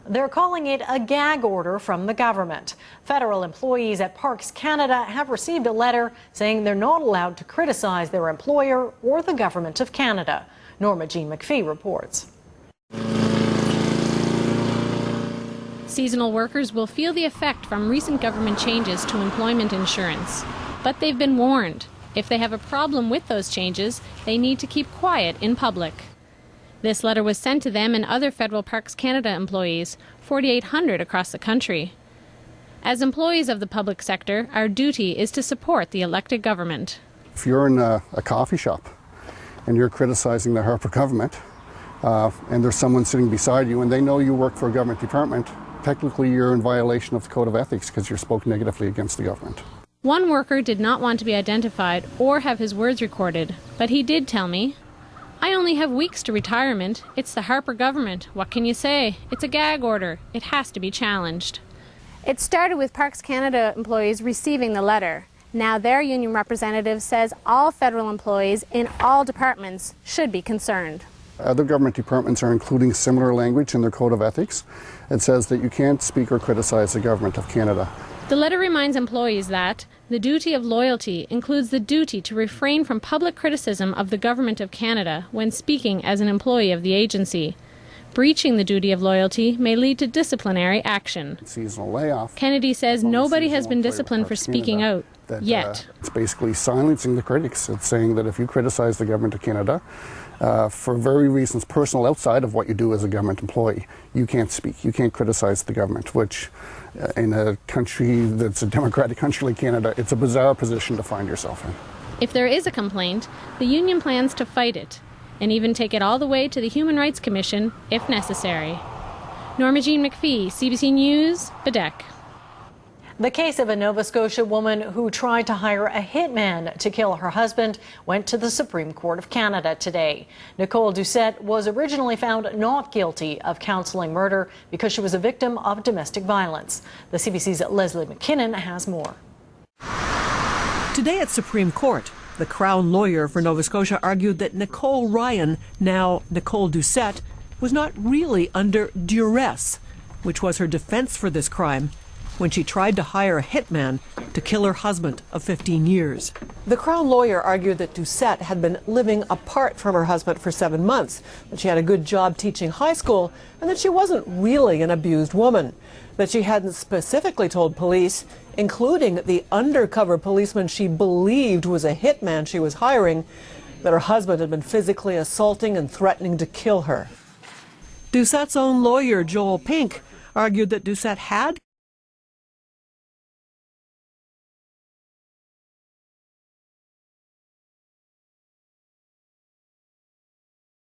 They're calling it a gag order from the government. Federal employees at Parks Canada have received a letter saying they're not allowed to criticize their employer or the government of Canada. Norma Jean McPhee reports. Seasonal workers will feel the effect from recent government changes to employment insurance. But they've been warned. If they have a problem with those changes, they need to keep quiet in public. This letter was sent to them and other Federal Parks Canada employees, 4,800 across the country. As employees of the public sector, our duty is to support the elected government. If you're in a coffee shop and you're criticizing the Harper government, and there's someone sitting beside you and they know you work for a government department, technically you're in violation of the Code of Ethics because you spoke negatively against the government. One worker did not want to be identified or have his words recorded, but he did tell me, "I only have weeks to retirement. It's the Harper government. What can you say? It's a gag order. It has to be challenged." It started with Parks Canada employees receiving the letter. Now their union representative says all federal employees in all departments should be concerned. Other government departments are including similar language in their Code of Ethics. It says that you can't speak or criticize the government of Canada. The letter reminds employees that the duty of loyalty includes the duty to refrain from public criticism of the Government of Canada when speaking as an employee of the agency. Breaching the duty of loyalty may lead to disciplinary action. Seasonal layoff. Kennedy says nobody has been disciplined for speaking out, yet. It's basically silencing the critics. It's saying that if you criticize the Government of Canada, for very reasons personal outside of what you do as a government employee, you can't speak, you can't criticize the government, which in a country that's a democratic country like Canada, it's a bizarre position to find yourself in. If there is a complaint, the union plans to fight it, and even take it all the way to the Human Rights Commission if necessary. Norma Jean McPhee, CBC News, Badek. The case of a Nova Scotia woman who tried to hire a hitman to kill her husband went to the Supreme Court of Canada today. Nicole Doucette was originally found not guilty of counseling murder because she was a victim of domestic violence. The CBC's Leslie McKinnon has more. Today at Supreme Court, the Crown lawyer for Nova Scotia argued that Nicole Ryan, now Nicole Doucette, was not really under duress, which was her defense for this crime, when she tried to hire a hitman to kill her husband of 15 years. The Crown lawyer argued that Doucette had been living apart from her husband for 7 months, that she had a good job teaching high school, and that she wasn't really an abused woman, that she hadn't specifically told police, including the undercover policeman she believed was a hitman she was hiring, that her husband had been physically assaulting and threatening to kill her. Doucette's own lawyer, Joel Pink, argued that Doucette had